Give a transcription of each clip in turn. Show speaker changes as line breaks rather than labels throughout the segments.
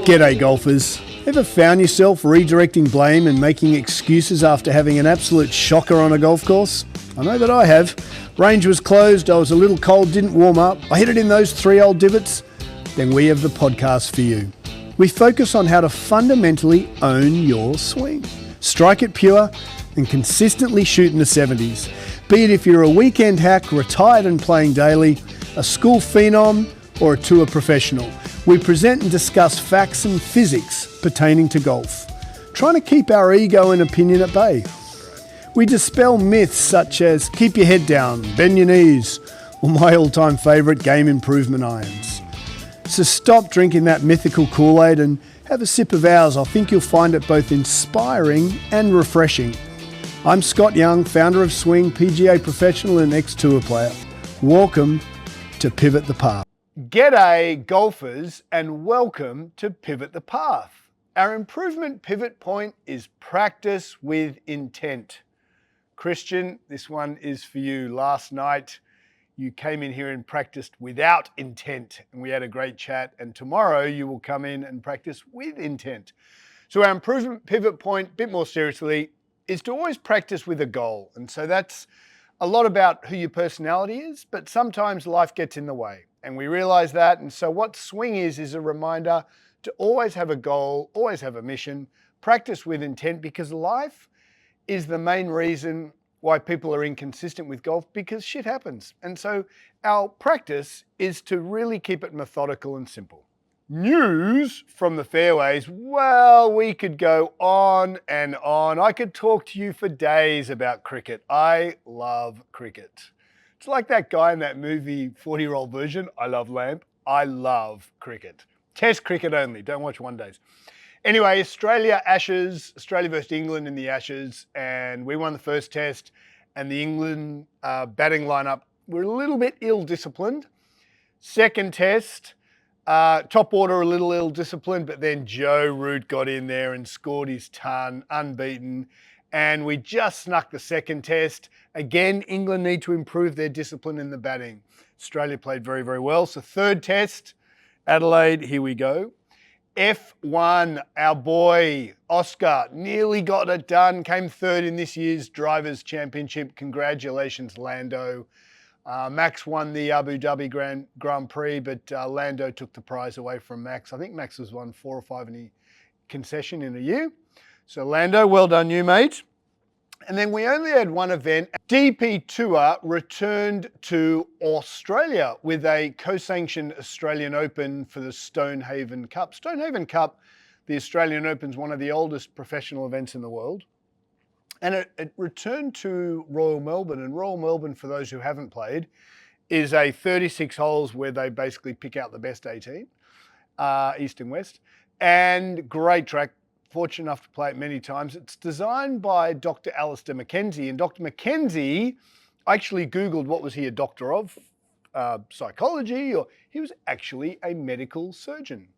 G'day golfers. Ever found yourself redirecting blame and making excuses after having an absolute shocker on a golf course? I know that I have. Range was closed, I was a little cold, didn't warm up, I hit it in those 3 old divots. Then we have the podcast for you. We focus on how to fundamentally own your swing. Strike it pure and consistently shoot in the 70s. Be it if you're a weekend hack, retired and playing daily, a school phenom or a tour professional. We present and discuss facts and physics pertaining to golf, trying to keep our ego and opinion at bay. We dispel myths such as keep your head down, bend your knees, or my all-time favourite, game improvement irons. So stop drinking that mythical Kool-Aid and have a sip of ours. I think you'll find it both inspiring and refreshing. I'm Scott Young, founder of Swing, PGA professional and ex-tour player. Welcome to Pivot the Path. G'day golfers and welcome to Pivot the Path. Our improvement pivot point is practice with intent. Christian, this one is for you. Last night you came in here and practiced without intent and we had a great chat, and tomorrow you will come in and practice with intent. So our improvement pivot point, a bit more seriously, is to always practice with a goal. And so that's a lot about who your personality is, but sometimes life gets in the way. And we realize that. And so what Swing is a reminder to always have a goal, always have a mission, practice with intent, because life is the main reason why people are inconsistent with golf, because shit happens. And so our practice is to really keep it methodical and simple. News from the fairways. Well, we could go on and on. I could talk to you for days about cricket. I love cricket. It's like that guy in that movie, 40-Year-Old Version. I love Lamp. I love cricket. Test cricket only. Don't watch one days. Anyway, Australia Ashes, Australia versus England in the Ashes, and we won the first test, and the England batting lineup were a little bit ill-disciplined. Second test, top order a little ill-disciplined, but then Joe Root got in there and scored his ton, unbeaten. And we just snuck the second test. Again, England need to improve their discipline in the batting. Australia played very, very well. So third test, Adelaide, here we go. F1, our boy, Oscar, nearly got it done. Came third in this year's Drivers' Championship. Congratulations, Lando. Max won the Abu Dhabi Grand Prix, but Lando took the prize away from Max. I think Max has won 4 or 5 in a concession in a year. So Lando, well done you, mate. And then we only had one event. DP Tour returned to Australia with a co-sanctioned Australian Open for the Stonehaven Cup. Stonehaven Cup, the Australian Open, is one of the oldest professional events in the world. And it returned to Royal Melbourne. And Royal Melbourne, for those who haven't played, is a 36 holes where they basically pick out the best 18, east and west. And great track. Fortunate enough to play it many times. It's designed by Dr. Alistair Mackenzie. And Dr. Mackenzie, I actually Googled what was he a doctor of, psychology, or he was actually a medical surgeon.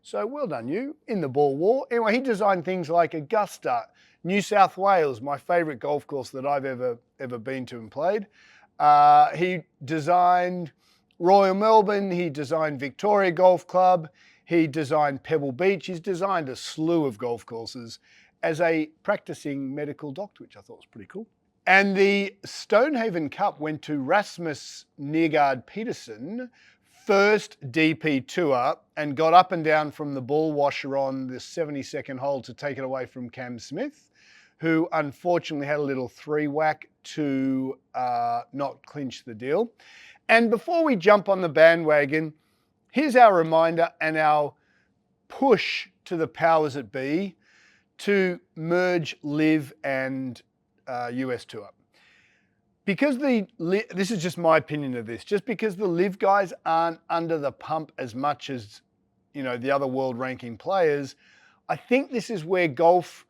So well done you, in the ball war. Anyway, he designed things like Augusta, New South Wales, my favourite golf course that I've ever been to and played. He designed Royal Melbourne, he designed Victoria Golf Club, he designed Pebble Beach. He's designed a slew of golf courses as a practicing medical doctor, which I thought was pretty cool. And the Stonehaven Cup went to Rasmus Neergaard Petersen, first DP Tour, and got up and down from the ball washer on the 72nd hole to take it away from Cam Smith, who unfortunately had a little 3-whack to not clinch the deal. And before we jump on the bandwagon, here's our reminder and our push to the powers that be to merge LIV and US Tour. Because this is just my opinion of this, just because the LIV guys aren't under the pump as much as, the other world ranking players, I think this is where golf,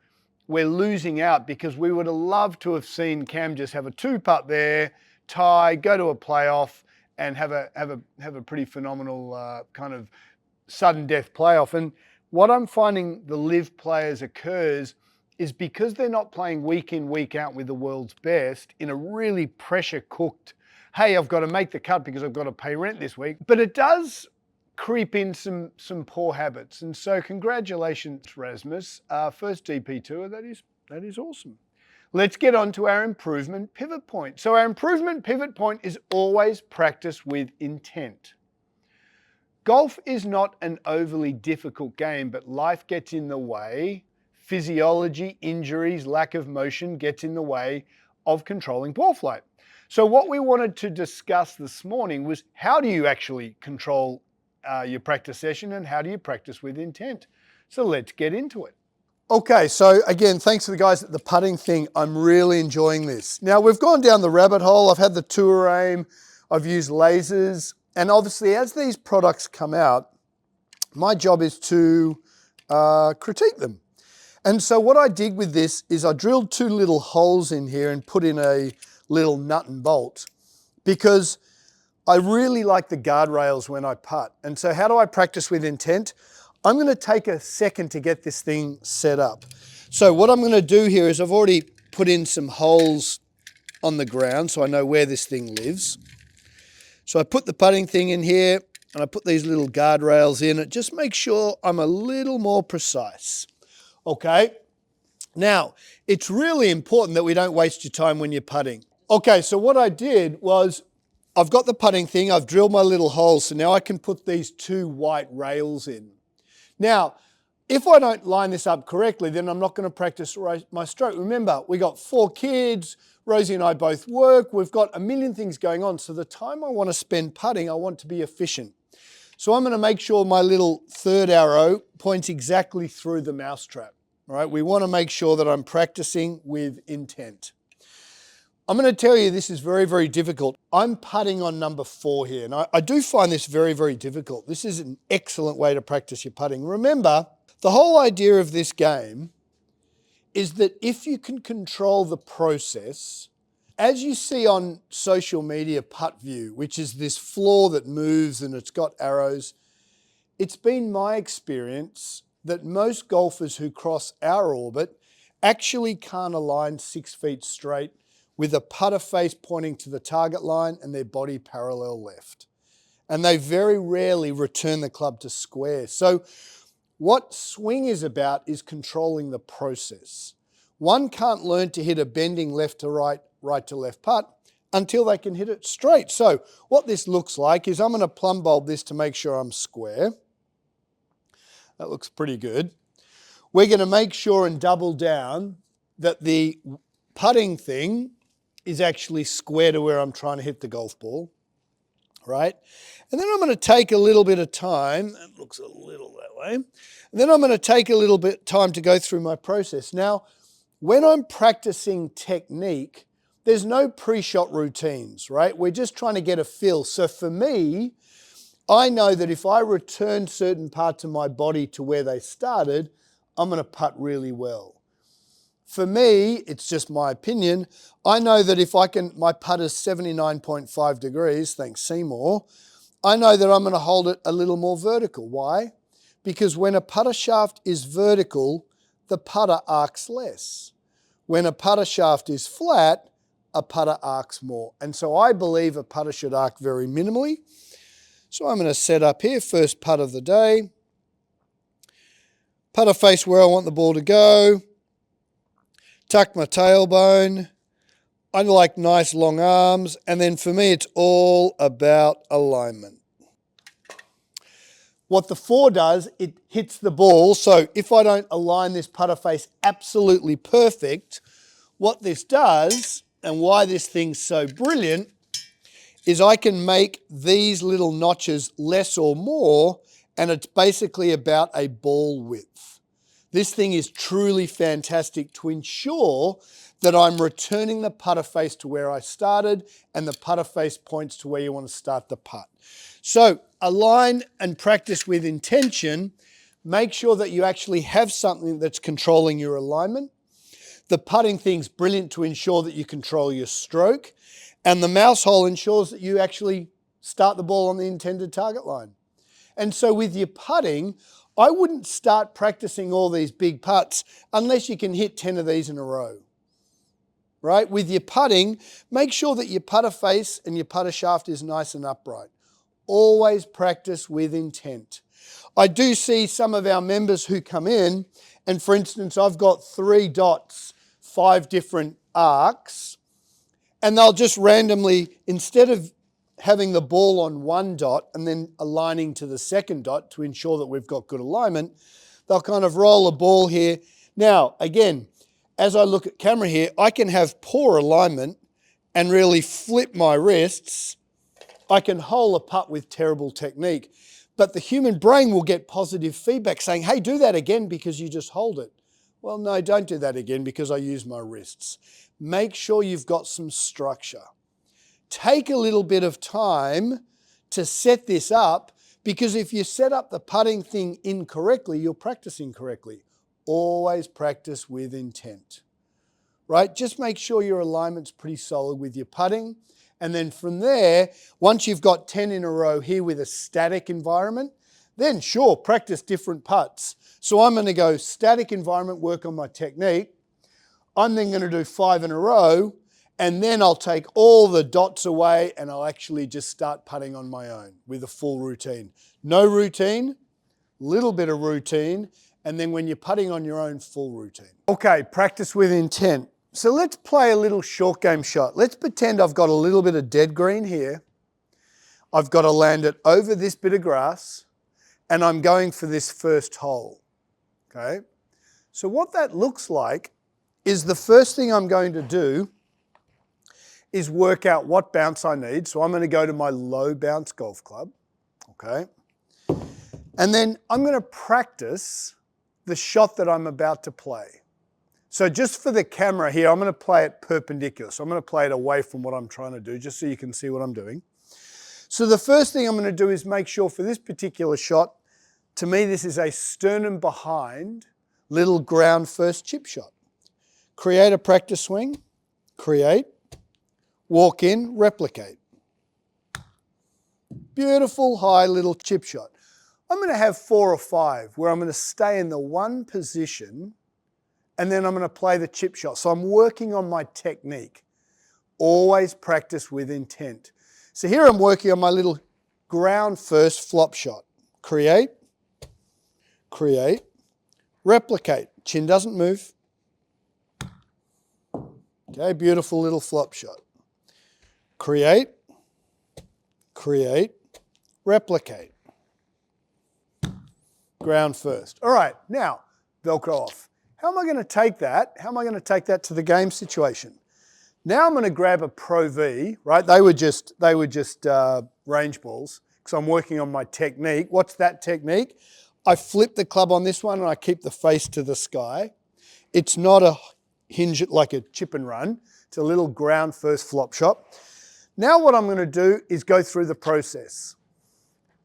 we're losing out, because we would have loved to have seen Cam just have a 2-putt there, tie, go to a playoff, and have a pretty phenomenal kind of sudden death playoff. And what I'm finding the LIV players occurs is because they're not playing week in, week out with the world's best in a really pressure cooked, hey, I've got to make the cut because I've got to pay rent this week. But it does creep in some poor habits. And so congratulations, Rasmus. First DP tour, that is awesome. Let's get on to our improvement pivot point. So our improvement pivot point is always practice with intent. Golf is not an overly difficult game, but life gets in the way. Physiology, injuries, lack of motion gets in the way of controlling ball flight. So what we wanted to discuss this morning was, how do you actually control your practice session, and how do you practice with intent? So let's get into it. Okay, so again, thanks to the guys at the putting thing. I'm really enjoying this. Now, we've gone down the rabbit hole. I've had the tour aim, I've used lasers, and obviously as these products come out, my job is to critique them. And so what I did with this is I drilled 2 little holes in here and put in a little nut and bolt, because I really like the guardrails when I putt. And so how do I practice with intent? I'm going to take a second to get this thing set up. So what I'm going to do here is I've already put in some holes on the ground so I know where this thing lives. So I put the putting thing in here and I put these little guardrails in. It just makes sure I'm a little more precise. Okay. Now, it's really important that we don't waste your time when you're putting. Okay, so what I did was, I've got the putting thing, I've drilled my little holes, so now I can put these 2 white rails in. Now, if I don't line this up correctly, then I'm not going to practice my stroke. Remember, we got 4 kids, Rosie and I both work, we've got a million things going on, so the time I want to spend putting, I want to be efficient. So I'm going to make sure my little 3rd arrow points exactly through the mousetrap. All right, we want to make sure that I'm practicing with intent. I'm going to tell you this is very, very difficult. I'm putting on number 4 here, and I do find this very, very difficult. This is an excellent way to practice your putting. Remember, the whole idea of this game is that if you can control the process, as you see on social media Putt View, which is this floor that moves and it's got arrows, it's been my experience that most golfers who cross our orbit actually can't align 6 feet straight with a putter face pointing to the target line and their body parallel left. And they very rarely return the club to square. So what swing is about is controlling the process. One can't learn to hit a bending left to right, right to left putt until they can hit it straight. So what this looks like is I'm going to plumb bulb this to make sure I'm square. That looks pretty good. We're going to make sure and double down that the putting thing is actually square to where I'm trying to hit the golf ball, right? And then I'm going to take a little bit of time, it looks a little that way, and then I'm going to take a little bit of time to go through my process. Now, when I'm practicing technique, there's no pre-shot routines, right? We're just trying to get a feel. So for me, I know that if I return certain parts of my body to where they started, I'm going to putt really well. For me, it's just my opinion. I know that if my putt is 79.5 degrees, thanks Seymour, I know that I'm going to hold it a little more vertical. Why? Because when a putter shaft is vertical, the putter arcs less. When a putter shaft is flat, a putter arcs more. And so I believe a putter should arc very minimally. So I'm going to set up here, first putt of the day. Putter face where I want the ball to go. Tuck my tailbone. I like nice long arms. And then for me, it's all about alignment. What the 4 does, it hits the ball. So if I don't align this putter face absolutely perfect, what this does, and why this thing's so brilliant, is I can make these little notches less or more, and it's basically about a ball width. This thing is truly fantastic to ensure that I'm returning the putter face to where I started and the putter face points to where you want to start the putt. So align and practice with intention. Make sure that you actually have something that's controlling your alignment. The putting thing's brilliant to ensure that you control your stroke. And the mouse hole ensures that you actually start the ball on the intended target line. And so with your putting, I wouldn't start practicing all these big putts unless you can hit 10 of these in a row, right? With your putting, make sure that your putter face and your putter shaft is nice and upright. Always practice with intent. I do see some of our members who come in, and for instance, I've got 3 dots, 5 different arcs, and they'll just randomly, instead of having the ball on one dot and then aligning to the second dot to ensure that we've got good alignment, they'll kind of roll a ball here. Now, again, as I look at camera here, I can have poor alignment and really flip my wrists. I can hole a putt with terrible technique, but the human brain will get positive feedback saying, hey, do that again because you just hold it. Well, no, don't do that again because I use my wrists. Make sure you've got some structure. Take a little bit of time to set this up, because if you set up the putting thing incorrectly, you'll practice incorrectly. Always practice with intent, right? Just make sure your alignment's pretty solid with your putting. And then from there, once you've got 10 in a row here with a static environment, then sure, practice different putts. So I'm going to go static environment, work on my technique. I'm then going to do 5 in a row, and then I'll take all the dots away and I'll actually just start putting on my own with a full routine. No routine, little bit of routine, and then when you're putting on your own, full routine. Okay, practice with intent. So let's play a little short game shot. Let's pretend I've got a little bit of dead green here. I've got to land it over this bit of grass, and I'm going for this first hole, okay? So what that looks like is the first thing I'm going to do is work out what bounce I need. So I'm going to go to my low bounce golf club, okay? And then I'm going to practice the shot that I'm about to play. So just for the camera here, I'm going to play it perpendicular. So I'm going to play it away from what I'm trying to do, just so you can see what I'm doing. So the first thing I'm going to do is make sure for this particular shot, to me this is a sternum behind, little ground first chip shot. Create a practice swing, create, walk in, replicate. Beautiful high little chip shot. I'm going to have 4 or 5 where I'm going to stay in the one position and then I'm going to play the chip shot. So I'm working on my technique. Always practice with intent. So here I'm working on my little ground first flop shot. Create, create, replicate. Chin doesn't move. Okay, beautiful little flop shot. Create, create, replicate. Ground first. All right, now, Velcro off. How am I going to take that? How am I going to take that to the game situation? Now I'm going to grab a Pro V, right? They were just range balls, because I'm working on my technique. What's that technique? I flip the club on this one and I keep the face to the sky. It's not a hinge like a chip and run. It's a little ground first flop shot. Now what I'm going to do is go through the process.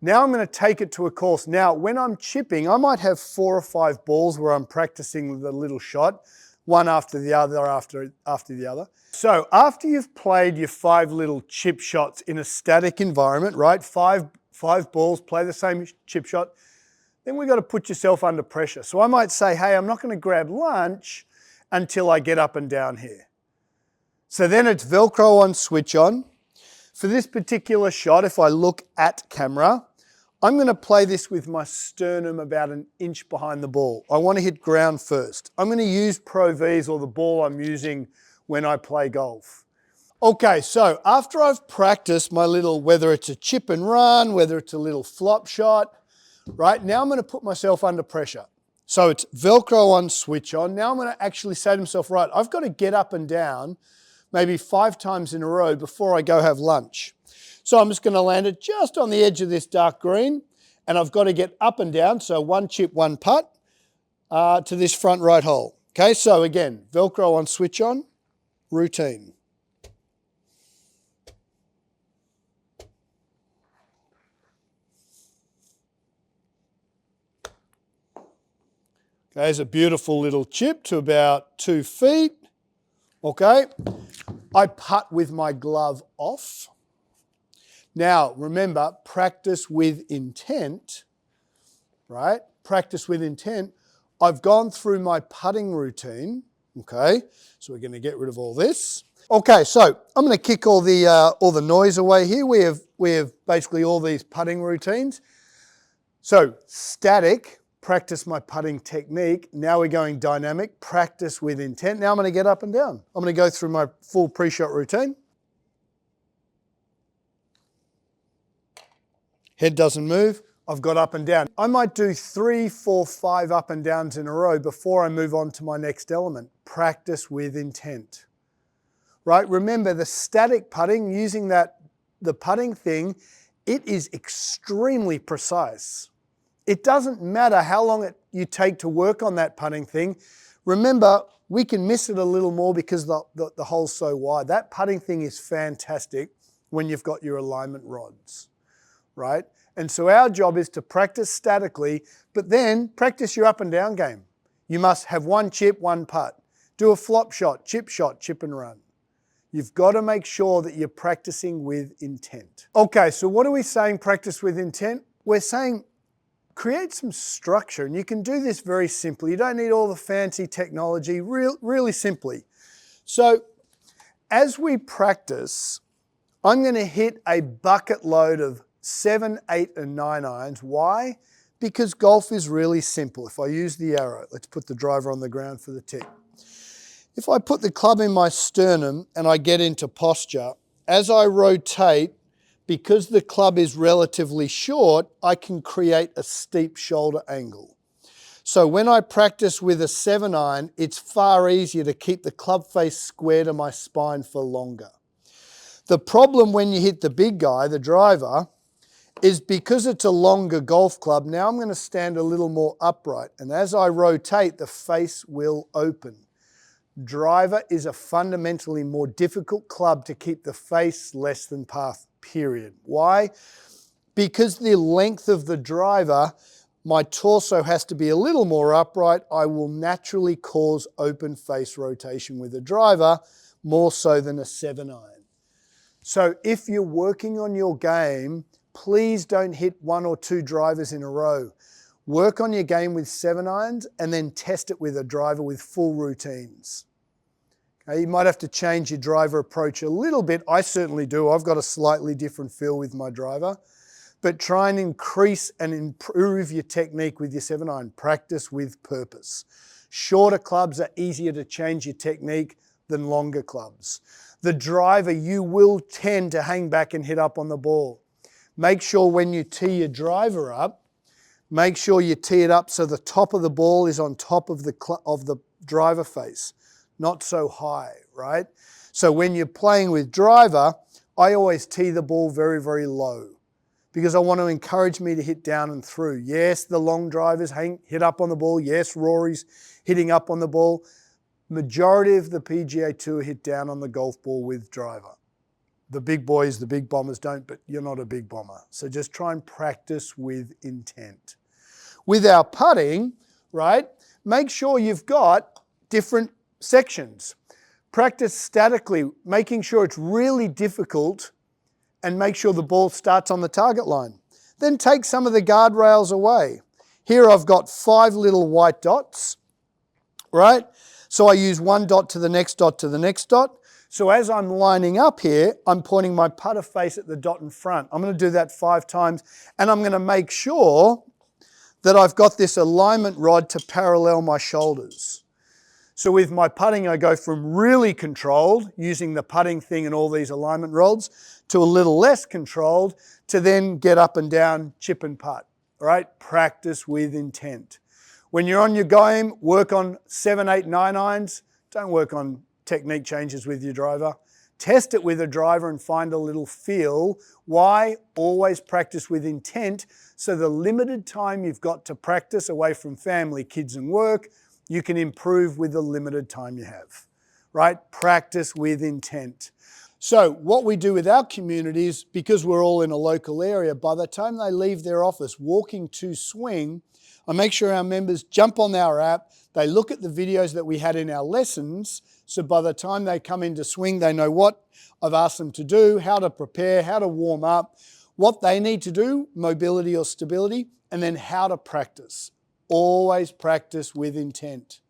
Now I'm going to take it to a course. Now when I'm chipping, I might have 4 or 5 balls where I'm practicing the little shot, one after the other, after the other. So after you've played your 5 little chip shots in a static environment, right? 5 balls, play the same chip shot, then we've got to put yourself under pressure. So I might say, hey, I'm not going to grab lunch until I get up and down here. So then it's Velcro on, switch on. For this particular shot, if I look at camera, I'm going to play this with my sternum about an inch behind the ball. I want to hit ground first. I'm going to use Pro Vs, or the ball I'm using when I play golf. Okay, so after I've practiced my little, whether it's a chip and run, whether it's a little flop shot, right, now I'm going to put myself under pressure. So it's Velcro on, switch on. Now I'm going to actually say to myself, right, I've got to get up and down maybe 5 times in a row before I go have lunch. So I'm just going to land it just on the edge of this dark green, and I've got to get up and down, so 1 chip, 1 putt to this front right hole. Okay, so again, Velcro on, switch on, routine. Okay, there's a beautiful little chip to about 2 feet. Okay, I putt with my glove off. Now, remember, practice with intent, right? Practice with intent. I've gone through my putting routine, okay? So we're going to get rid of all this. Okay, so I'm going to kick all the noise away here. We have basically all these putting routines. So static, practice my putting technique. Now we're going dynamic, practice with intent. Now I'm going to get up and down. I'm going to go through my full pre-shot routine. Head doesn't move. I've got up and down. I might do 3, 4, 5 up and downs in a row before I move on to my next element. Practice with intent. Right? Remember the static putting, using the putting thing, it is extremely precise. It doesn't matter how long you take to work on that putting thing. Remember, we can miss it a little more because the hole's so wide. That putting thing is fantastic when you've got your alignment rods, right? And so our job is to practice statically, but then practice your up and down game. You must have one chip, one putt. Do a flop shot, chip and run. You've got to make sure that you're practicing with intent. Okay, so what are we saying practice with intent? We're saying create some structure, and you can do this very simply. You don't need all the fancy technology, really simply. So as we practice, I'm going to hit a bucket load of 7, 8, and 9 irons. Why? Because golf is really simple. If I use the arrow, let's put the driver on the ground for the tip. If I put the club in my sternum and I get into posture, as I rotate, because the club is relatively short, I can create a steep shoulder angle. So when I practice with a 7 iron, it's far easier to keep the club face square to my spine for longer. The problem when you hit the big guy, the driver, is because it's a longer golf club, now I'm going to stand a little more upright. And as I rotate, the face will open. Driver is a fundamentally more difficult club to keep the face less than path, period. Why? Because the length of the driver, my torso has to be a little more upright. I will naturally cause open face rotation with a driver, more so than a 7 iron. So if you're working on your game, please don't hit 1 or 2 drivers in a row. Work on your game with 7 irons and then test it with a driver with full routines. Okay, you might have to change your driver approach a little bit. I certainly do. I've got a slightly different feel with my driver. But try and increase and improve your technique with your 7 iron. Practice with purpose. Shorter clubs are easier to change your technique than longer clubs. The driver, you will tend to hang back and hit up on the ball. Make sure when you tee your driver up, make sure you tee it up so the top of the ball is on top of the driver face, not so high, right? So when you're playing with driver, I always tee the ball very, very low because I want to encourage me to hit down and through. Yes, the long drivers hit up on the ball. Yes, Rory's hitting up on the ball. Majority of the PGA Tour hit down on the golf ball with driver. The big boys, the big bombers don't, but you're not a big bomber. So just try and practice with intent. With our putting, right, make sure you've got different sections. Practice statically, making sure it's really difficult and make sure the ball starts on the target line. Then take some of the guardrails away. Here I've got 5 little white dots, right? So I use one dot to the next dot to the next dot. So as I'm lining up here, I'm pointing my putter face at the dot in front. I'm going to do that 5 times, and I'm going to make sure that I've got this alignment rod to parallel my shoulders. So with my putting, I go from really controlled, using the putting thing and all these alignment rods, to a little less controlled, to then get up and down, chip and putt. All right? Practice with intent. When you're on your game, work on 7, 8, 9 irons. Don't work on technique changes with your driver. Test it with a driver and find a little feel. Why? Always practice with intent. So the limited time you've got to practice away from family, kids and work, you can improve with the limited time you have, right? Practice with intent. So what we do with our community is, because we're all in a local area, by the time they leave their office walking to swing, I make sure our members jump on our app, they look at the videos that we had in our lessons, so by the time they come into swing, they know what I've asked them to do, how to prepare, how to warm up, what they need to do, mobility or stability, and then how to practice. Always practice with intent.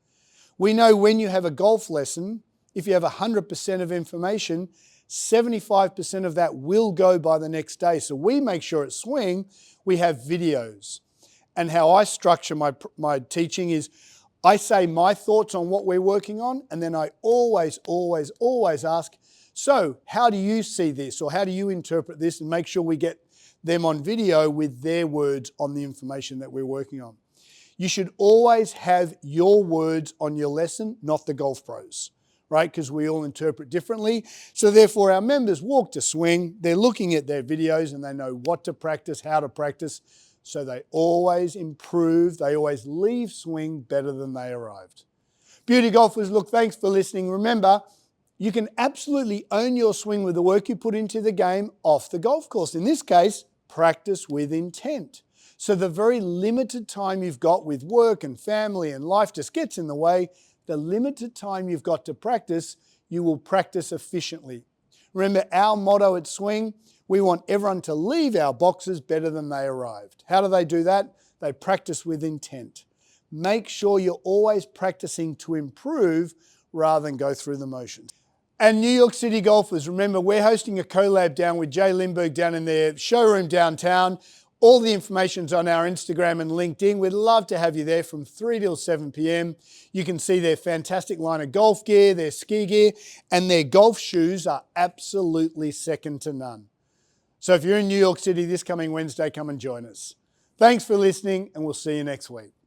We know when you have a golf lesson, if you have 100% of information, 75% of that will go by the next day. So we make sure at Swing, we have videos. And how I structure my teaching is I say my thoughts on what we're working on, and then I always ask, so how do you see this, or how do you interpret this, and make sure we get them on video with their words on the information that we're working on. You should always have your words on your lesson, not the golf pros, right? Because we all interpret differently. So therefore our members walk to Swing, they're looking at their videos and they know what to practice, how to practice. So they always improve, they always leave Swing better than they arrived. Beauty golfers, look, thanks for listening. Remember, you can absolutely own your swing with the work you put into the game off the golf course. In this case, practice with intent. So the very limited time you've got with work and family and life just gets in the way. The limited time you've got to practice, you will practice efficiently. Remember our motto at Swing, we want everyone to leave our boxes better than they arrived. How do they do that? They practice with intent. Make sure you're always practicing to improve rather than go through the motions. And New York City golfers, remember we're hosting a collab down with Jay Lindbergh down in their showroom downtown. All the information's on our Instagram and LinkedIn. We'd love to have you there from 3 till 7 p.m. You can see their fantastic line of golf gear, their ski gear, and their golf shoes are absolutely second to none. So if you're in New York City this coming Wednesday, come and join us. Thanks for listening, and we'll see you next week.